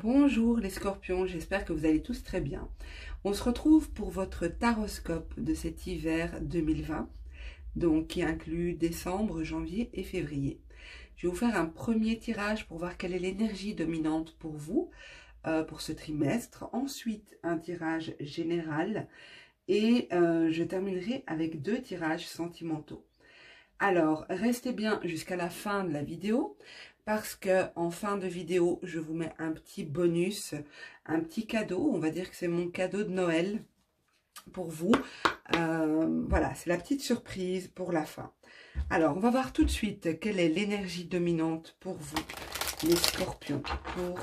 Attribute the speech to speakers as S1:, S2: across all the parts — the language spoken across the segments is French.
S1: Bonjour les scorpions, j'espère que vous allez tous très bien. On se retrouve pour votre taroscope de cet hiver 2020, donc qui inclut décembre, janvier et février. Je vais vous faire un premier tirage pour voir quelle est l'énergie dominante pour vous pour ce trimestre. Ensuite, un tirage général et je terminerai avec 2 tirages sentimentaux. Alors, restez bien jusqu'à la fin de la vidéo parce que en fin de vidéo, je vous mets un petit bonus, un petit cadeau. On va dire que c'est mon cadeau de Noël pour vous. Voilà, c'est la petite surprise pour la fin. Alors, on va voir tout de suite quelle est l'énergie dominante pour vous, les scorpions, pour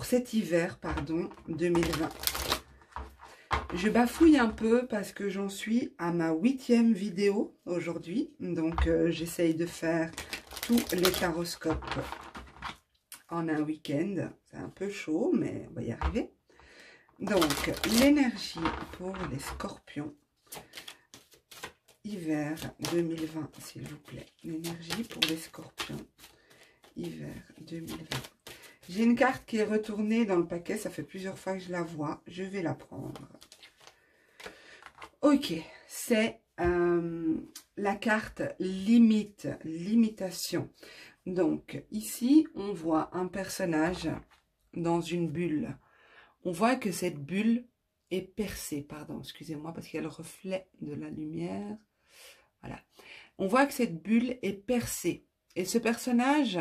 S1: cet hiver, pardon, 2020. Je bafouille un peu parce que j'en suis à ma 8e vidéo aujourd'hui. Donc, j'essaye de faire tous les taroscopes en un week-end. C'est un peu chaud, mais on va y arriver. Donc, l'énergie pour les scorpions. Hiver 2020, s'il vous plaît. L'énergie pour les scorpions. Hiver 2020. J'ai une carte qui est retournée dans le paquet. Ça fait plusieurs fois que je la vois. Je vais la prendre. Ok, c'est la carte limite, limitation. Donc, ici, on voit un personnage dans une bulle. On voit que cette bulle est percée. Pardon, excusez-moi, parce qu'il y a le reflet de la lumière. Voilà. On voit que cette bulle est percée. Et ce personnage,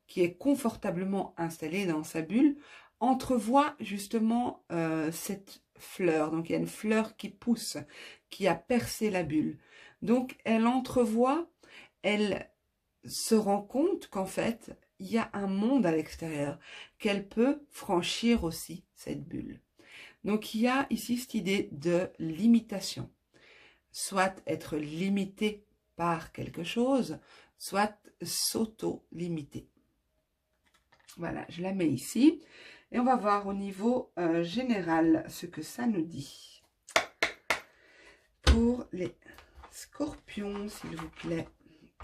S1: qui est confortablement installé dans sa bulle, entrevoit justement cette fleur. Donc, il y a une fleur qui pousse, qui a percé la bulle. Donc, elle entrevoit, elle se rend compte qu'en fait, il y a un monde à l'extérieur, qu'elle peut franchir aussi, cette bulle. Donc, il y a ici cette idée de limitation. Soit être limité par quelque chose, soit s'auto-limiter. Voilà, je la mets ici. Et on va voir au niveau général ce que ça nous dit. Pour les scorpions, s'il vous plaît.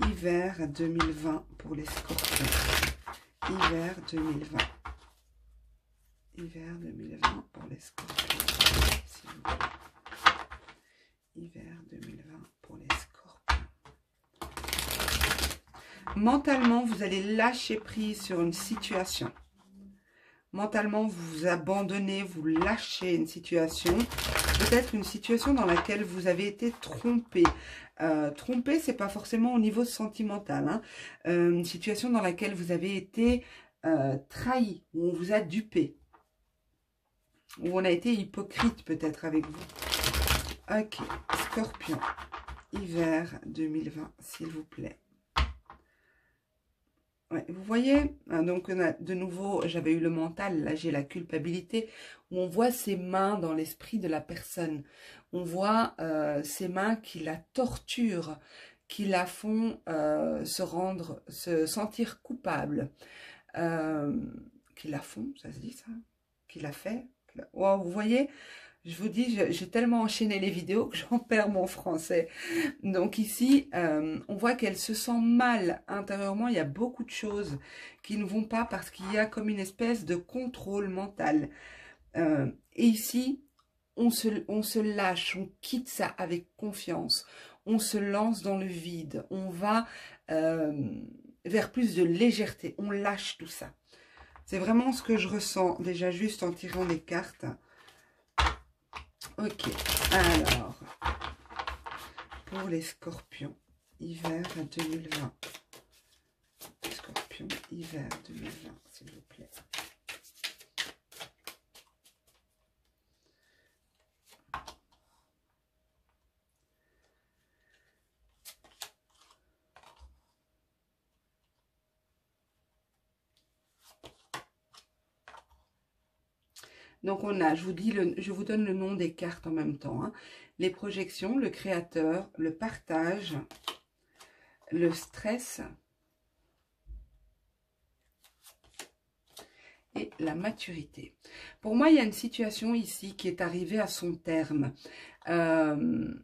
S1: Hiver 2020 pour les scorpions. Hiver 2020. Hiver 2020 pour les scorpions, s'il vous plaît. Hiver 2020 pour les scorpions. Mentalement, vous allez lâcher prise sur une situation. Mentalement, vous vous abandonnez, vous lâchez une situation. Peut-être une situation dans laquelle vous avez été trompé. Trompé, c'est pas forcément au niveau sentimental. Hein. Une situation dans laquelle vous avez été trahi, où on vous a dupé. Où on a été hypocrite peut-être avec vous. Ok, Scorpion, hiver 2020, s'il vous plaît. Ouais, vous voyez, donc de nouveau, j'avais eu le mental, là j'ai la culpabilité, où on voit ses mains dans l'esprit de la personne. On voit ses mains qui la torturent, qui la font se sentir coupable. Qui la font, ça se dit ça? Qui la fait? Oh, vous voyez, je vous dis, j'ai tellement enchaîné les vidéos que j'en perds mon français. Donc ici, on voit qu'elle se sent mal intérieurement. Il y a beaucoup de choses qui ne vont pas parce qu'il y a comme une espèce de contrôle mental. Et ici, on se lâche, on quitte ça avec confiance. On se lance dans le vide. On va vers plus de légèreté. On lâche tout ça. C'est vraiment ce que je ressens déjà juste en tirant les cartes. Ok, alors, pour les scorpions, hiver 2020. Scorpion, hiver 2020, s'il vous plaît. Donc on a, je vous donne le nom des cartes en même temps. Hein. Les projections, le créateur, le partage, le stress et la maturité. Pour moi, il y a une situation ici qui est arrivée à son terme. Il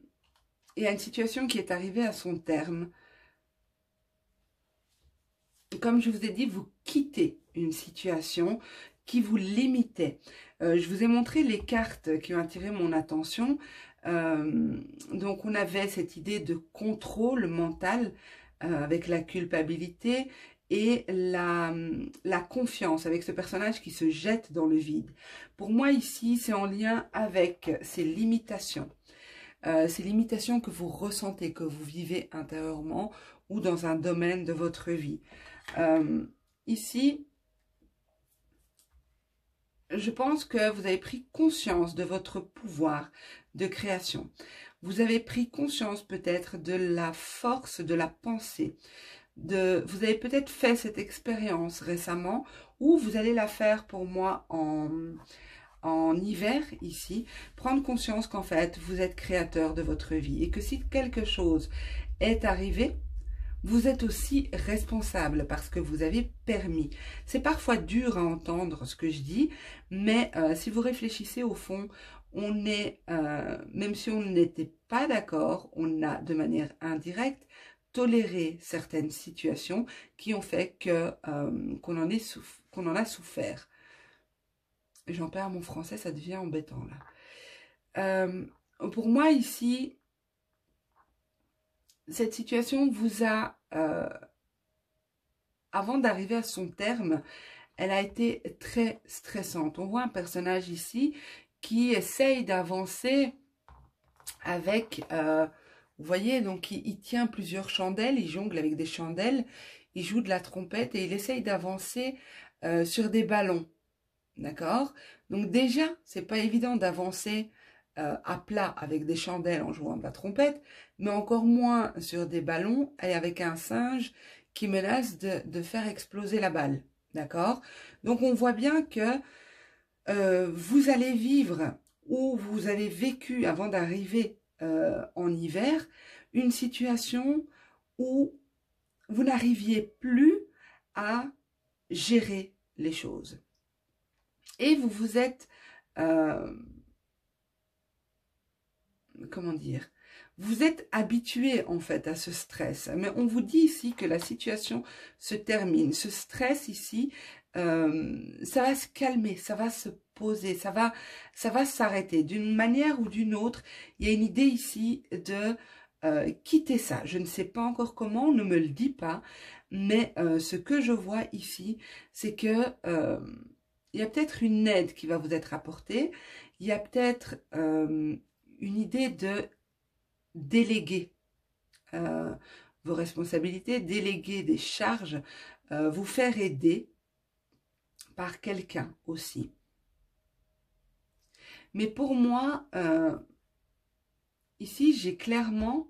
S1: y a une situation qui est arrivée à son terme comme je vous ai dit, vous quittez une situation qui vous limitait. Je vous ai montré les cartes qui ont attiré mon attention. Donc, on avait cette idée de contrôle mental avec la culpabilité et la confiance avec ce personnage qui se jette dans le vide. Pour moi, ici, c'est en lien avec ces limitations. Ces limitations que vous ressentez, que vous vivez intérieurement ou dans un domaine de votre vie. Ici, je pense que vous avez pris conscience de votre pouvoir de création. Vous avez pris conscience peut-être de la force de la pensée. Vous avez peut-être fait cette expérience récemment ou vous allez la faire pour moi en hiver ici. Prendre conscience qu'en fait, vous êtes créateur de votre vie et que si quelque chose est arrivé, vous êtes aussi responsable parce que vous avez permis. C'est parfois dur à entendre ce que je dis, mais si vous réfléchissez au fond, on est, même si on n'était pas d'accord, on a de manière indirecte toléré certaines situations qui ont fait que qu'on en a souffert. J'en perds mon français, ça devient embêtant là. Pour moi ici, cette situation vous a, avant d'arriver à son terme, elle a été très stressante. On voit un personnage ici qui essaye d'avancer avec, vous voyez, donc il tient plusieurs chandelles, il jongle avec des chandelles, il joue de la trompette et il essaye d'avancer sur des ballons. D'accord? Donc déjà, c'est pas évident d'avancer à plat avec des chandelles en jouant de la trompette, mais encore moins sur des ballons et avec un singe qui menace de faire exploser la balle. D'accord? Donc on voit bien que vous allez vivre ou vous avez vécu avant d'arriver en hiver une situation où vous n'arriviez plus à gérer les choses. Et vous vous êtes, comment dire, vous êtes habitué en fait à ce stress. Mais on vous dit ici que la situation se termine. Ce stress ici, ça va se calmer, ça va se poser, ça va s'arrêter. D'une manière ou d'une autre, il y a une idée ici de quitter ça. Je ne sais pas encore comment, on ne me le dit pas. Mais ce que je vois ici, c'est que il y a peut-être une aide qui va vous être apportée. Il y a peut-être une idée de déléguer vos responsabilités, déléguer des charges, vous faire aider par quelqu'un aussi. Mais pour moi, ici, j'ai clairement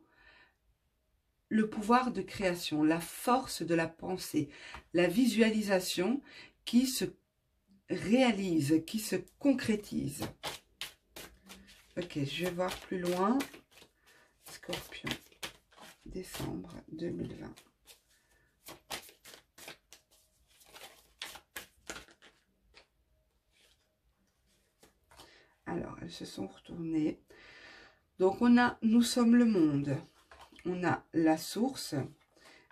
S1: le pouvoir de création, la force de la pensée, la visualisation qui se réalise, qui se concrétise. Ok, je vais voir plus loin. Scorpion, décembre 2020. Alors, elles se sont retournées. Donc, on a « Nous sommes le monde ». On a la source.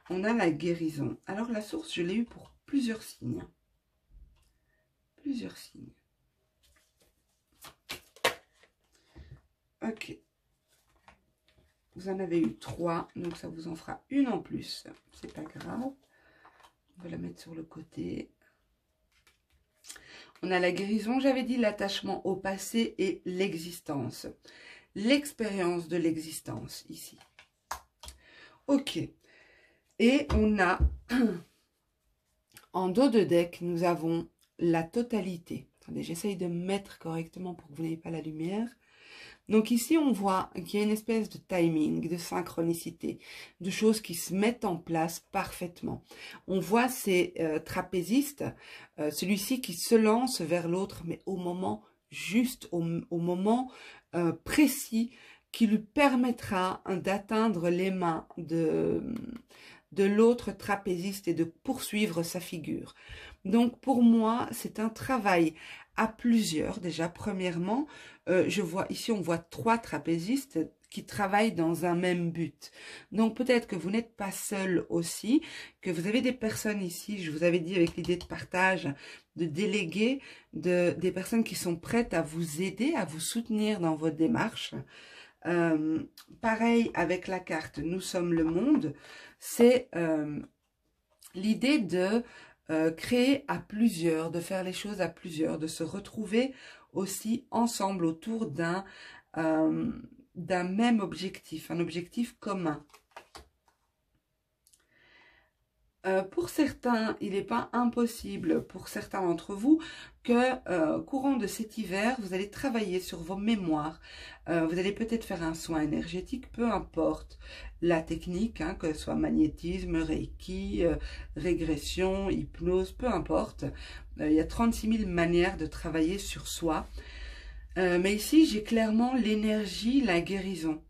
S1: On a la guérison. Alors, la source, je l'ai eu pour plusieurs signes. Plusieurs signes. Ok. Vous en avez eu 3, donc ça vous en fera une en plus. C'est pas grave. On va la mettre sur le côté. On a la guérison, j'avais dit l'attachement au passé et l'existence. L'expérience de l'existence ici. Ok. Et on a, en dos de deck, nous avons la totalité. Attendez, j'essaye de mettre correctement pour que vous n'ayez pas la lumière. Donc ici, on voit qu'il y a une espèce de timing, de synchronicité, de choses qui se mettent en place parfaitement. On voit ces trapézistes, celui-ci qui se lance vers l'autre, mais au moment juste, au moment précis, qui lui permettra d'atteindre les mains de l'autre trapéziste et de poursuivre sa figure. Donc pour moi, c'est un travail à plusieurs. Déjà, premièrement, je vois ici, on voit 3 trapézistes qui travaillent dans un même but. Donc peut-être que vous n'êtes pas seul aussi, que vous avez des personnes ici, je vous avais dit avec l'idée de partage, de déléguer, des personnes qui sont prêtes à vous aider, à vous soutenir dans votre démarche. Pareil avec la carte Nous sommes le monde, c'est l'idée de créer à plusieurs, de faire les choses à plusieurs, de se retrouver aussi ensemble autour d'un même objectif, un objectif commun. Pour certains, il n'est pas impossible, pour certains d'entre vous, que courant de cet hiver, vous allez travailler sur vos mémoires. Vous allez peut-être faire un soin énergétique, peu importe la technique, hein, que ce soit magnétisme, reiki, régression, hypnose, peu importe. Il y a 36 000 manières de travailler sur soi. Mais ici, j'ai clairement l'énergie, la guérison.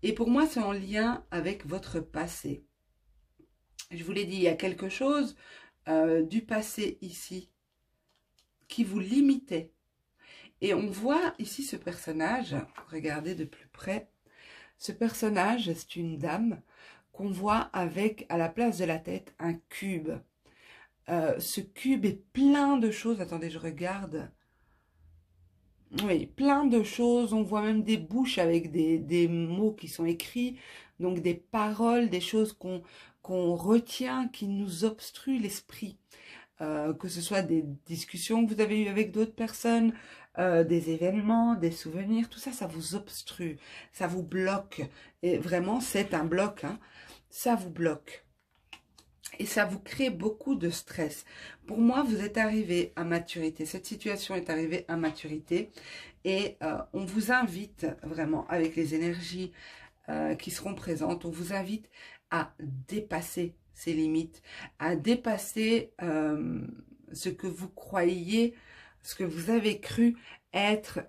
S1: Et pour moi, c'est en lien avec votre passé. Je vous l'ai dit, il y a quelque chose du passé ici qui vous limitait. Et on voit ici ce personnage, regardez de plus près, ce personnage, c'est une dame qu'on voit avec, à la place de la tête, un cube. Ce cube est plein de choses, attendez, je regarde. Oui, plein de choses, on voit même des bouches avec des mots qui sont écrits, donc des paroles, des choses qu'on retient, qui nous obstruent l'esprit. Que ce soit des discussions que vous avez eues avec d'autres personnes, des événements, des souvenirs, tout ça, ça vous obstrue, ça vous bloque. Et vraiment, c'est un bloc, hein, ça vous bloque. Et ça vous crée beaucoup de stress. Pour moi, vous êtes arrivé à maturité. Cette situation est arrivée à maturité. Et on vous invite vraiment, avec les énergies qui seront présentes, on vous invite à dépasser ces limites, à dépasser ce que vous croyez, ce que vous avez cru être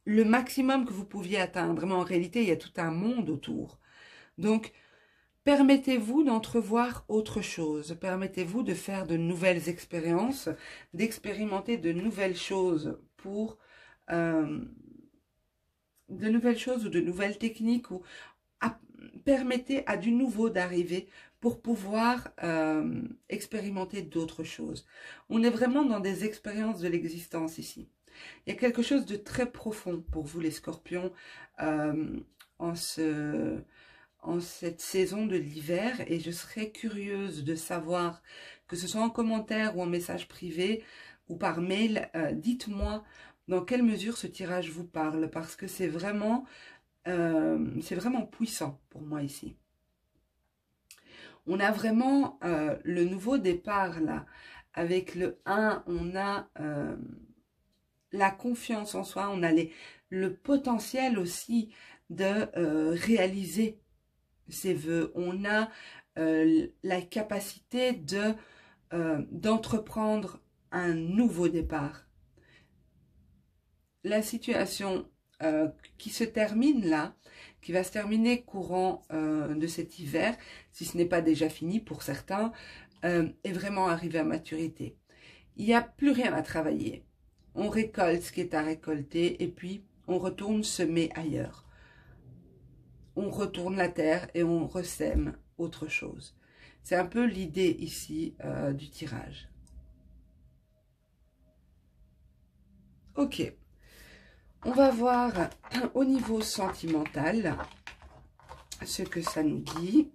S1: le maximum que vous pouviez atteindre. Mais en réalité, il y a tout un monde autour. Donc, permettez-vous d'entrevoir autre chose. Permettez-vous de faire de nouvelles expériences, d'expérimenter de nouvelles choses pour de nouvelles choses ou de nouvelles techniques, ou permettez à du nouveau d'arriver pour pouvoir expérimenter d'autres choses. On est vraiment dans des expériences de l'existence ici. Il y a quelque chose de très profond pour vous les scorpions en cette saison de l'hiver, et je serais curieuse de savoir, que ce soit en commentaire ou en message privé ou par mail, dites-moi dans quelle mesure ce tirage vous parle, parce que c'est vraiment puissant pour moi ici. On a vraiment le nouveau départ là, avec le 1, on a la confiance en soi, on a le potentiel aussi de réaliser ses vœux, on a la capacité d'entreprendre un nouveau départ. La situation qui se termine là, qui va se terminer courant de cet hiver, si ce n'est pas déjà fini pour certains, est vraiment arrivé à maturité. Il n'y a plus rien à travailler. On récolte ce qui est à récolter et puis on retourne semer ailleurs. On retourne la terre et on ressème autre chose. C'est un peu l'idée ici du tirage. Ok. On va voir au niveau sentimental ce que ça nous dit.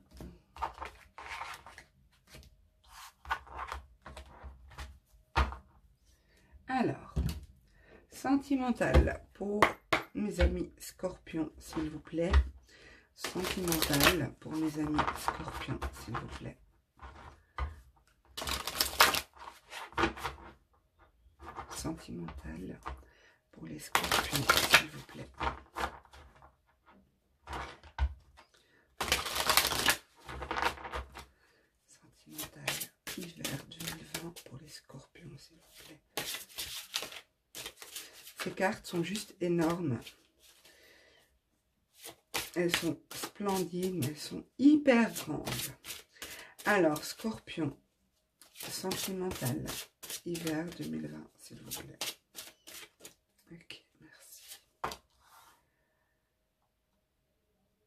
S1: Alors, sentimental pour mes amis scorpions, s'il vous plaît. Sentimental pour mes amis scorpions, s'il vous plaît. Sentimental pour les scorpions, s'il vous plaît. Sentimental hiver 2020 pour les scorpions, s'il vous plaît. Ces cartes sont juste énormes. Elles sont splendides, mais elles sont hyper grandes. Alors, scorpion, sentimental, hiver 2020, s'il vous plaît. Ok, merci.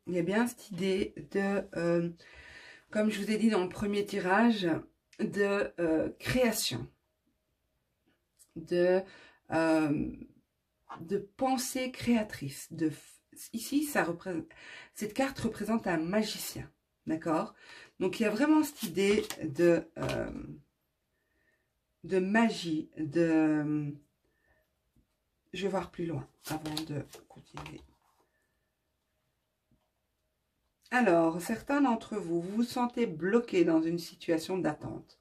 S1: il y a bien cette idée de, comme je vous ai dit dans le premier tirage, de création, de pensée créatrice. Ici, cette carte représente un magicien, d'accord? Donc, il y a vraiment cette idée de magie, je vais voir plus loin avant de continuer. Alors, certains d'entre vous, vous vous sentez bloqué dans une situation d'attente.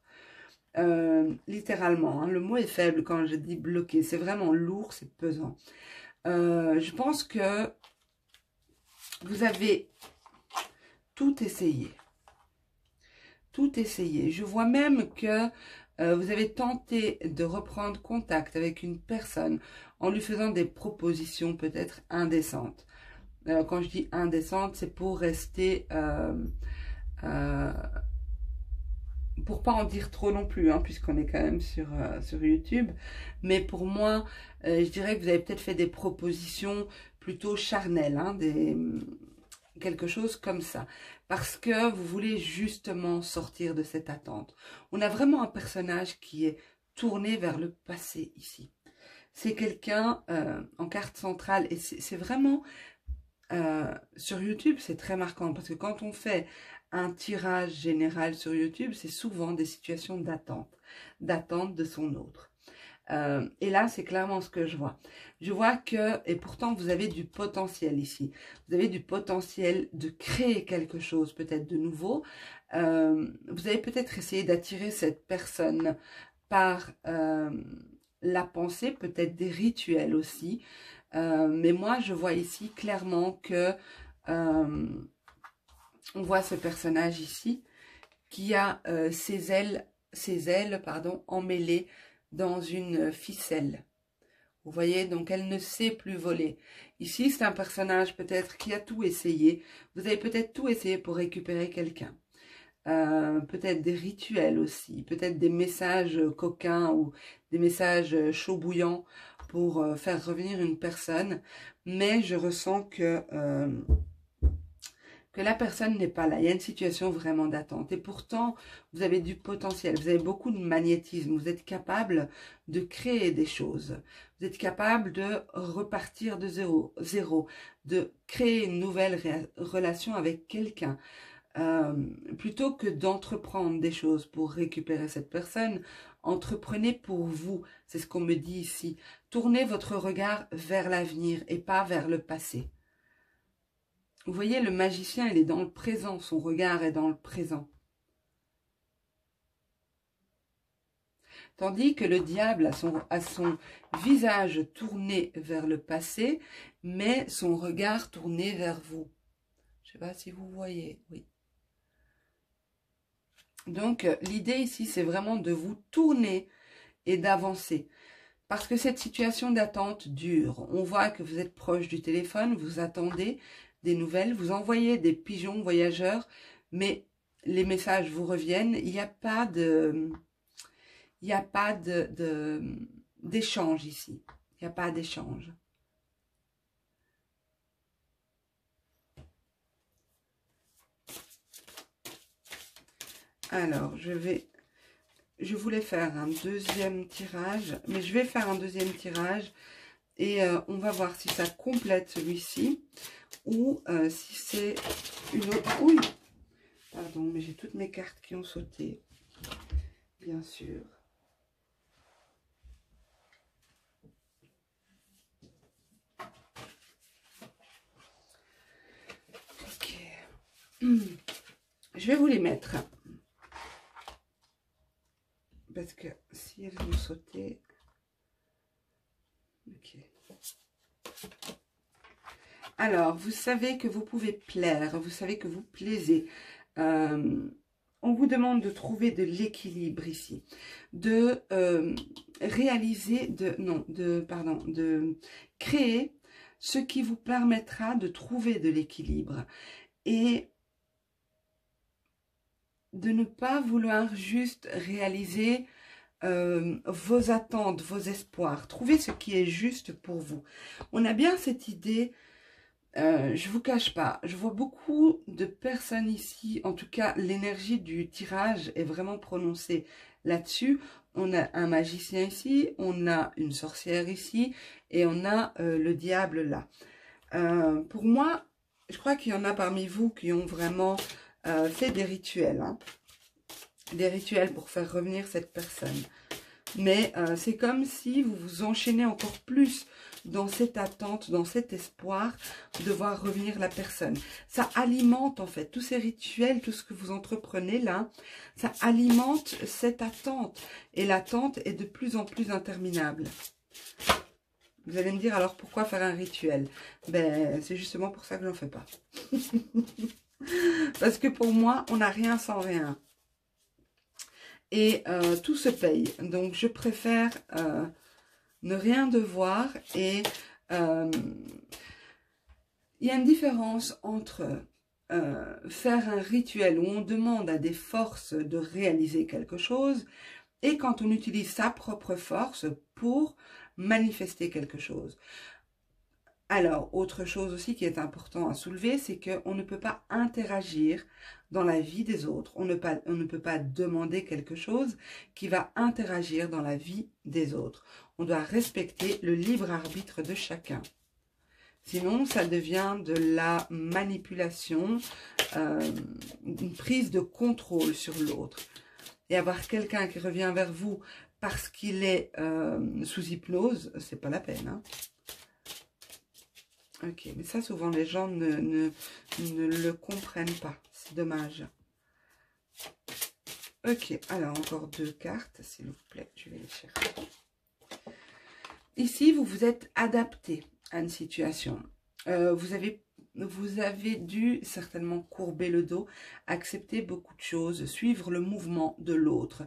S1: Littéralement, hein, le mot est faible quand je dis bloqué. C'est vraiment lourd, c'est pesant. Je pense que vous avez tout essayé. Tout essayé. Je vois même que vous avez tenté de reprendre contact avec une personne en lui faisant des propositions peut-être indécentes. Quand je dis indécente, c'est pour rester, pour pas en dire trop non plus, hein, puisqu'on est quand même sur YouTube. Mais pour moi, je dirais que vous avez peut-être fait des propositions plutôt charnelles, hein, quelque chose comme ça. Parce que vous voulez justement sortir de cette attente. On a vraiment un personnage qui est tourné vers le passé ici. C'est quelqu'un en carte centrale et c'est vraiment... sur YouTube, c'est très marquant parce que quand on fait un tirage général sur YouTube, c'est souvent des situations d'attente de son autre. Et là, c'est clairement ce que je vois. Je vois que, et pourtant, vous avez du potentiel ici. Vous avez du potentiel de créer quelque chose, peut-être de nouveau. Vous avez peut-être essayé d'attirer cette personne par la pensée, peut-être des rituels aussi. Mais moi, je vois ici clairement que on voit ce personnage ici qui a ses ailes emmêlées dans une ficelle. Vous voyez, donc elle ne sait plus voler. Ici, c'est un personnage peut-être qui a tout essayé. Vous avez peut-être tout essayé pour récupérer quelqu'un. Peut-être des rituels aussi, peut-être des messages coquins ou des messages chauds bouillants pour faire revenir une personne, mais je ressens que la personne n'est pas là. Il y a une situation vraiment d'attente et pourtant vous avez du potentiel, vous avez beaucoup de magnétisme, vous êtes capable de créer des choses, vous êtes capable de repartir de zéro, de créer une nouvelle relation avec quelqu'un. Plutôt que d'entreprendre des choses pour récupérer cette personne, entreprenez pour vous. C'est ce qu'on me dit ici. Tournez votre regard vers l'avenir et pas vers le passé. Vous voyez, le magicien, il est dans le présent. Son regard est dans le présent. Tandis que le diable a son visage tourné vers le passé, mais son regard tourné vers vous. Je ne sais pas si vous voyez, oui. Donc, l'idée ici, c'est vraiment de vous tourner et d'avancer. Parce que cette situation d'attente dure. On voit que vous êtes proche du téléphone, vous attendez des nouvelles, vous envoyez des pigeons voyageurs, mais les messages vous reviennent. Il n'y a pas d'échange ici. Il n'y a pas d'échange. Alors, je voulais faire un deuxième tirage, mais je vais faire un deuxième tirage et on va voir si ça complète celui-ci ou si c'est une autre... Oui, pardon, mais j'ai toutes mes cartes qui ont sauté, bien sûr. Ok. Je vais vous les mettre. Parce que si elles vont sauter... Ok. Alors, vous savez que vous pouvez plaire, vous savez que vous plaisez. On vous demande de trouver de l'équilibre ici, de réaliser, de créer ce qui vous permettra de trouver de l'équilibre et de ne pas vouloir juste réaliser vos attentes, vos espoirs. Trouvez ce qui est juste pour vous. On a bien cette idée je vous cache pas, je vois beaucoup de personnes ici, en tout cas l'énergie du tirage est vraiment prononcée là-dessus. On a un magicien ici, on a une sorcière ici et on a le diable là. Pour moi, je crois qu'il y en a parmi vous qui ont vraiment fait des rituels, hein, des rituels pour faire revenir cette personne. Mais c'est comme si vous vous enchaînez encore plus dans cette attente, dans cet espoir de voir revenir la personne. Ça alimente en fait tous ces rituels, tout ce que vous entreprenez là, ça alimente cette attente. Et l'attente est de plus en plus interminable. Vous allez me dire alors pourquoi faire un rituel? Ben c'est justement pour ça que j'en fais pas. Parce que pour moi, on n'a rien sans rien. Et tout se paye. Donc, je préfère ne rien devoir. Et il y a une différence entre faire un rituel où on demande à des forces de réaliser quelque chose et quand on utilise sa propre force pour manifester quelque chose. Alors, autre chose aussi qui est important à soulever, c'est qu'on ne peut pas interagir dans la vie des autres. On ne peut pas demander quelque chose qui va interagir dans la vie des autres. On doit respecter le libre arbitre de chacun. Sinon, ça devient de la manipulation, une prise de contrôle sur l'autre. Et avoir quelqu'un qui revient vers vous parce qu'il est sous hypnose, c'est pas la peine, hein. Ok, mais ça, souvent, les gens ne le comprennent pas. C'est dommage. Ok, alors, encore 2 cartes, s'il vous plaît. Je vais les chercher. Ici, vous vous êtes adapté à une situation. Vous avez dû certainement courber le dos, accepter beaucoup de choses, suivre le mouvement de l'autre,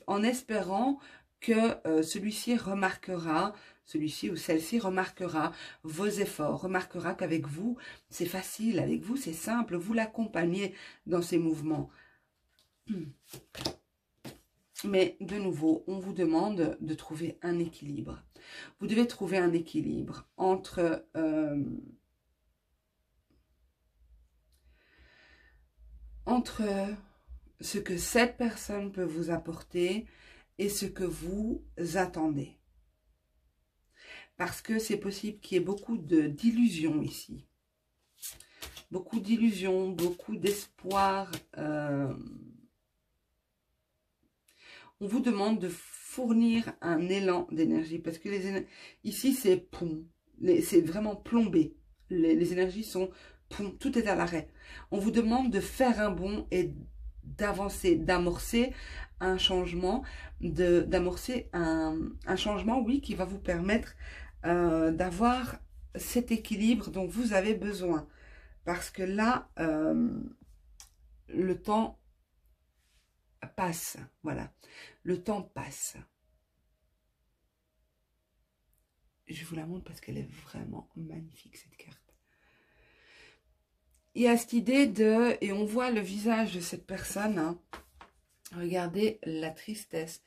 S1: en espérant que celui-ci remarquera, celui-ci ou celle-ci remarquera vos efforts, remarquera qu'avec vous, c'est facile, avec vous, c'est simple, vous l'accompagnez dans ces mouvements. Mais de nouveau, on vous demande de trouver un équilibre. Vous devez trouver un équilibre entre ce que cette personne peut vous apporter et ce que vous attendez. Parce que c'est possible qu'il y ait beaucoup d'illusions ici. Beaucoup d'illusions, beaucoup d'espoir. On vous demande de fournir un élan d'énergie. Parce que ici, c'est vraiment plombé. Les énergies sont... Tout est à l'arrêt. On vous demande de faire un bond et d'avancer, d'amorcer un changement, d'amorcer un changement, oui, qui va vous permettre d'avoir cet équilibre dont vous avez besoin. Parce que là, le temps passe, voilà. Le temps passe. Je vous la montre parce qu'elle est vraiment magnifique, cette carte. Il y a cette idée de, et on voit le visage de cette personne, hein. Regardez la tristesse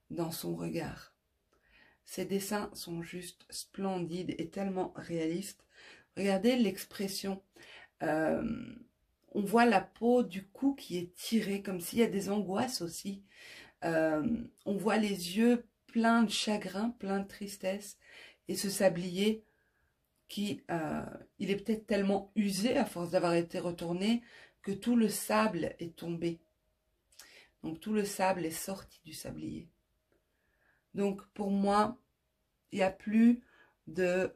S1: dans son regard. Ces dessins sont juste splendides et tellement réalistes. Regardez l'expression. On voit la peau du cou qui est tirée, comme s'il y a des angoisses aussi. On voit les yeux pleins de chagrin, pleins de tristesse. Et ce sablier qui, il est peut-être tellement usé à force d'avoir été retourné que tout le sable est tombé. Donc tout le sable est sorti du sablier. Donc pour moi, il n'y a plus de...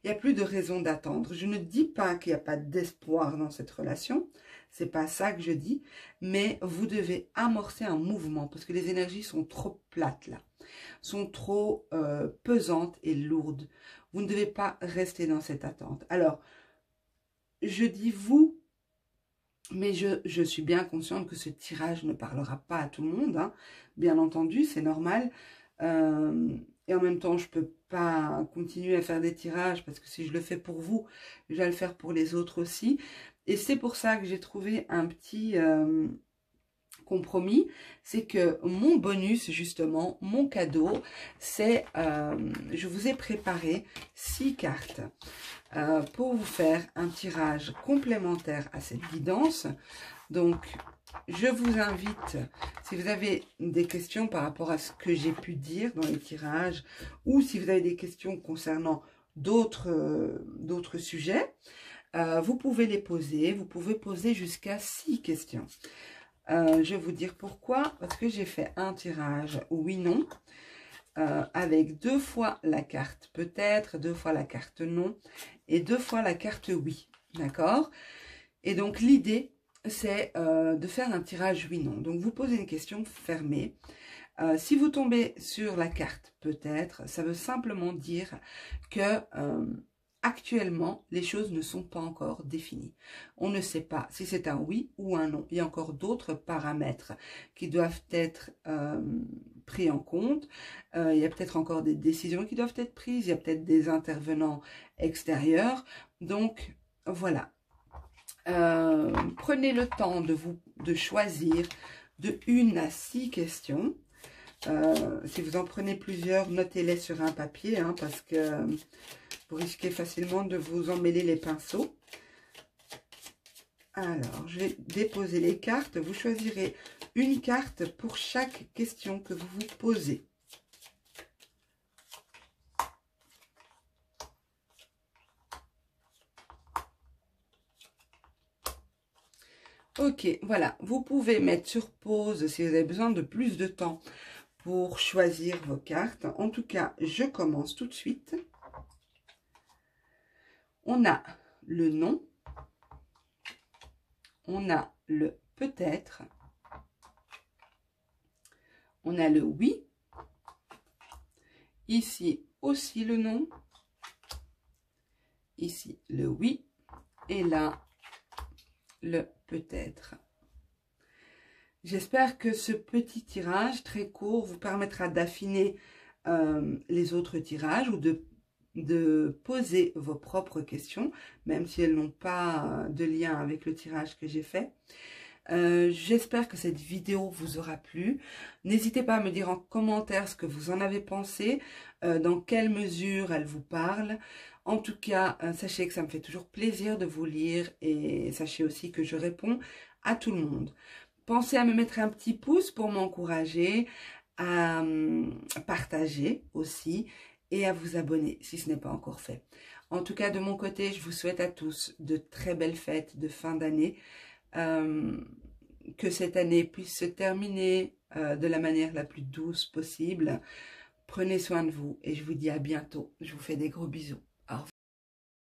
S1: il n'y a plus de raison d'attendre. Je ne dis pas qu'il n'y a pas d'espoir dans cette relation. C'est pas ça que je dis. Mais vous devez amorcer un mouvement parce que les énergies sont trop plates là. Sont trop pesantes et lourdes. Vous ne devez pas rester dans cette attente. Alors, je dis vous, mais je suis bien consciente que ce tirage ne parlera pas à tout le monde. Hein. Bien entendu, c'est normal. Et en même temps, je ne peux pas continuer à faire des tirages parce que si je le fais pour vous, je vais le faire pour les autres aussi. Et c'est pour ça que j'ai trouvé un petit compromis, c'est que mon bonus, justement, mon cadeau, c'est, je vous ai préparé 6 cartes pour vous faire un tirage complémentaire à cette guidance. Donc, je vous invite, si vous avez des questions par rapport à ce que j'ai pu dire dans les tirages, ou si vous avez des questions concernant d'autres sujets, vous pouvez les poser. Vous pouvez poser jusqu'à 6 questions. Je vais vous dire pourquoi. Parce que j'ai fait un tirage oui-non, avec 2 fois la carte peut-être, 2 fois la carte non, et 2 fois la carte oui. D'accord? Et donc, l'idée, c'est de faire un tirage oui-non. Donc, vous posez une question fermée. Si vous tombez sur la carte peut-être, ça veut simplement dire que actuellement, les choses ne sont pas encore définies. On ne sait pas si c'est un oui ou un non. Il y a encore d'autres paramètres qui doivent être pris en compte. Il y a peut-être encore des décisions qui doivent être prises. Il y a peut-être des intervenants extérieurs. Donc, voilà. Prenez le temps de choisir de 1 à 6 questions. Si vous en prenez plusieurs, notez-les sur un papier, hein, parce que vous risquez facilement de vous emmêler les pinceaux. Alors, je vais déposer les cartes. Vous choisirez une carte pour chaque question que vous vous posez. Ok, voilà. Vous pouvez mettre sur pause si vous avez besoin de plus de temps pour choisir vos cartes. En tout cas, je commence tout de suite. On a le non, on a le peut-être, on a le oui, ici aussi le non, ici le oui, et là le peut-être. J'espère que ce petit tirage très court vous permettra d'affiner les autres tirages ou de poser vos propres questions, même si elles n'ont pas de lien avec le tirage que j'ai fait. J'espère que cette vidéo vous aura plu. N'hésitez pas à me dire en commentaire ce que vous en avez pensé, dans quelle mesure elle vous parle. En tout cas, sachez que ça me fait toujours plaisir de vous lire et sachez aussi que je réponds à tout le monde. Pensez à me mettre un petit pouce pour m'encourager, à partager aussi et à vous abonner si ce n'est pas encore fait. En tout cas, de mon côté, je vous souhaite à tous de très belles fêtes de fin d'année. Que cette année puisse se terminer de la manière la plus douce possible. Prenez soin de vous et je vous dis à bientôt. Je vous fais des gros bisous.